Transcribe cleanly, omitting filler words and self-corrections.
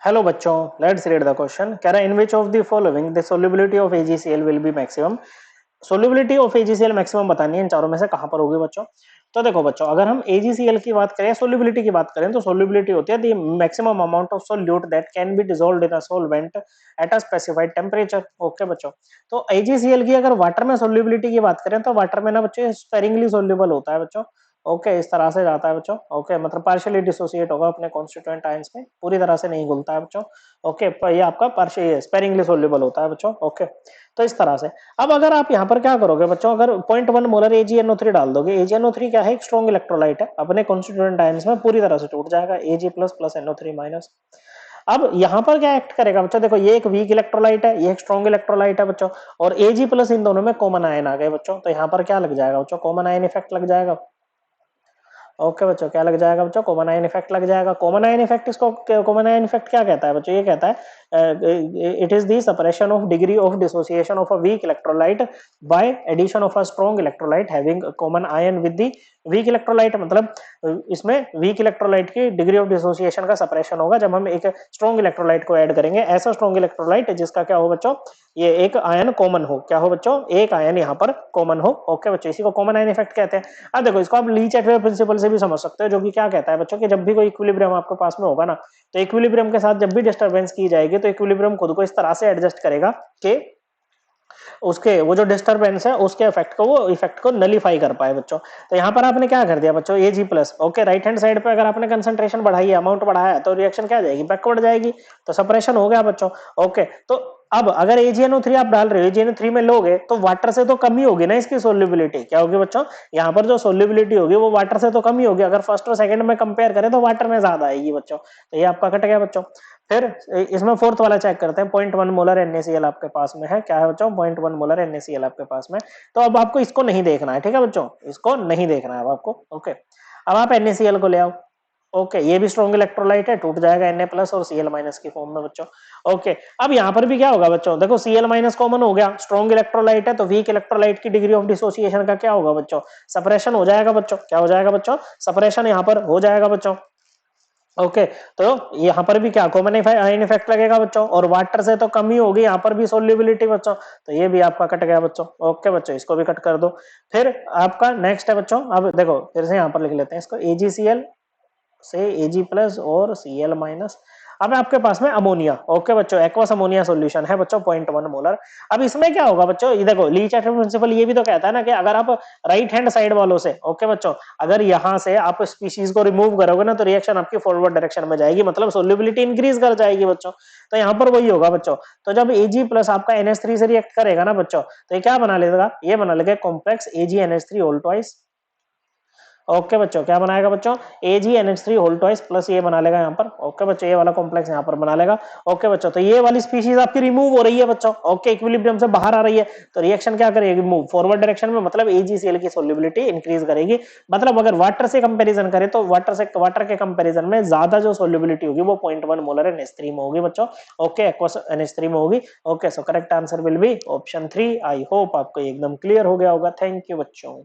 Hello बच्चों, let's read the question. कह रहा है in which of the following the solubility of AgCl will be maximum. Solubility of AgCl maximum बतानी है, इन चारों में से कहां पर होगी बच्चों। तो देखो बच्चों, अगर हम AgCl की बात करें, सॉल्युबिलिटी की बात करें, तो सॉल्युबिलिटी होती है the maximum amount of solute that can be dissolved in a solvent at a specified temperature. Okay बच्चों, तो AgCl की अगर वाटर में सॉल्युबिलिटी की बात करें तो वाटर में ना बच्चों स्पेरिंगली सॉल्युबल होता है बच्चों। ओके, इस तरह से जाता है बच्चों। ओके, मतलब पार्शियली डिसोसिएट होगा अपने कॉन्स्टिट्यूएंट आयंस में, पूरी तरह से नहीं घुलता है बच्चों। ओके, पर ये आपका पार्शियल स्पेरिंगली सॉल्युबल होता है बच्चों। ओके, तो इस तरह से। अब अगर आप यहाँ पर क्या करोगे बच्चों, अगर 0.1 मोलर AgNO3 डाल दोगे, AgNO3 क्या है, एक स्ट्रॉन्ग इलेक्ट्रोलाइट है, अपने कॉन्स्टिट्यूएंट आयंस में पूरी तरह से टूट जाएगा, Ag plus plus NO3 minus. अब यहाँ पर क्या एक्ट करेगा बच्चों, देखो ये एक वीक इलेक्ट्रोलाइट है, ये एक स्ट्रॉन्ग इलेक्ट्रोलाइट है बच्चों, और Ag प्लस इन दोनों में कॉमन आयन आ गए बच्चों, तो यहाँ पर क्या लग जाएगा बच्चों, कॉमन आयन इफेक्ट लग जाएगा। ओके बच्चों, क्या लग जाएगा बच्चों, कॉमन आयन इफेक्ट लग जाएगा। कॉमन आयन इफेक्ट, इसको कॉमन आयन इफेक्ट क्या कहता है बच्चों, ये कहता है it is the separation of degree of dissociation of a weak electrolyte by addition of a strong electrolyte having common ion with the weak electrolyte. मतलब इसमें वीक इलेक्ट्रोलाइट की डिग्री ऑफ डिसोसिएशन का सेपरेशन होगा जब हम एक strong electrolyte को add करेंगे, ऐसा स्ट्रॉन्ग इलेक्ट्रोलाइट जिसका क्या हो बच्चों, ये एक आयन कॉमन हो, क्या हो बच्चों, एक आयन यहाँ पर कॉमन हो। ओके बच्चों, इसी को कॉमन आयन इफेक्ट कहते हैं। अब देखो, इसको आप लीच एटवे प्रिंसिपल से भी समझ सकते हो, जो कि क्या कहता है बच्चों कि जब भी कोई इक्विलिब्रियम आपके पास में होगा ना, तो इक्विलिब्रियम के साथ जब भी डिस्टरबेंस की जाएगी तो इक्विलिब्रियम खुद को इस तरह से एडजस्ट करेगा कि उसके वो जो डिस्टरबेंस है उसके इफेक्ट को, वो इफेक्ट को नलीफाई कर पाए बच्चों। तो यहाँ पर आपने क्या कर दिया बच्चों, Ag plus. Okay, right hand side पे अगर आपने कंसंट्रेशन बढ़ाई है, अमाउंट बढ़ाया है, तो रिएक्शन क्या जाएगी, बैकवर्ड जाएगी, तो सेपरेशन हो गया बच्चों। ओके, तो अब अगर AgNO3 आप डाल रहे हो, AgNO3 में लोगे तो वाटर से तो कम ही होगी ना इसकी सोल्युबिलिटी, क्या होगी बच्चों, यहाँ पर जो सोल्युबिलिटी होगी वो वाटर से तो कम ही होगी। अगर फर्स्ट और सेकंड में कंपेयर करें तो वाटर में ज्यादा आएगी बच्चों, तो ये आपका कट गया बच्चों। फिर इसमें फोर्थ वाला चेक करते हैं, 0.1 मोलर NaCl आपके पास में है, क्या है बच्चों, 0.1 मोलर NaCl आपके पास में। तो अब आपको इसको नहीं देखना है, ठीक है बच्चों, इसको नहीं देखना है अब आपको। ओके, अब आप NaCl को ले आओ। ओके, ये भी स्ट्रॉन्ग इलेक्ट्रोलाइट है, टूट जाएगा Na प्लस और Cl माइनस की फॉर्म में बच्चों। ओके, अब यहाँ पर भी क्या होगा बच्चों, देखो Cl माइनस कॉमन हो गया, स्ट्रॉन्ग इलेक्ट्रोलाइट है, तो वीक इलेक्ट्रोलाइट की डिग्री ऑफ डिसोसिएशन का क्या होगा बच्चों, सेपरेशन हो जाएगा बच्चों। क्या हो जाएगा बच्चों, सेपरेशन यहाँ पर हो जाएगा बच्चों। ओके, तो यहाँ पर भी क्या कॉमन आयन इफेक्ट लगेगा बच्चों, और वाटर से तो कम ही होगी यहाँ पर भी सोल्युबिलिटी बच्चों, तो ये भी आपका कट गया बच्चों। ओके बच्चों, इसको भी कट कर दो। फिर आपका नेक्स्ट है बच्चों, अब देखो फिर से यहाँ पर लिख लेते हैं इसको, AgCl से Ag प्लस और Cl माइनस। अब आपके पास में अमोनिया। ओके बच्चों, एक्वस अमोनिया सॉल्यूशन है बच्चों, 0.1 मोलर। अब इसमें क्या होगा बच्चों, ये देखो लीच एटवे प्रिंसिपल ये भी तो कहता है ना कि अगर आप राइट हैंड साइड वालों से, ओके बच्चों, अगर यहां से आप स्पीशीज को रिमूव करोगे ना तो रिएक्शन आपकी फॉरवर्ड डायरेक्शन में जाएगी, मतलब सोल्युबिलिटी इंक्रीज कर जाएगी बच्चों। तो यहाँ पर वही होगा बच्चों, तो जब Ag प्लस आपका NH3 से रिएक्ट करेगा ना बच्चों, तो ये क्या बना लेगा, ये बना लेगा complex AgNH3 whole twice. Okay बच्चों, क्या बनाएगा बच्चों, AgNH3 होल ट्वाइस प्लस ये बना लेगा यहाँ पर। ओके बच्चों, ये वाला कॉम्प्लेक्स यहाँ पर बना लेगा। ओके बच्चों, तो ये वाली स्पीशीज आपकी रिमूव हो रही है बच्चों। ओके, इक्विलिब्रियम से बाहर आ रही है, तो रिएक्शन क्या करेगी, मूव फॉरवर्ड डायरेक्शन में, मतलब AgCl की सोल्युबिलिटी इंक्रीज करेगी। मतलब अगर वाटर से कंपैरिजन करें तो वाटर के कंपैरिजन में ज्यादा जो सोल्युबिलिटी होगी वो 0.1 मोलर NH3 में होगी बच्चों। ओके, एक्वस NH3 में होगी। Okay, so correct answer will be option 3। I hope आपको एकदम क्लियर हो गया होगा। थैंक यू बच्चों।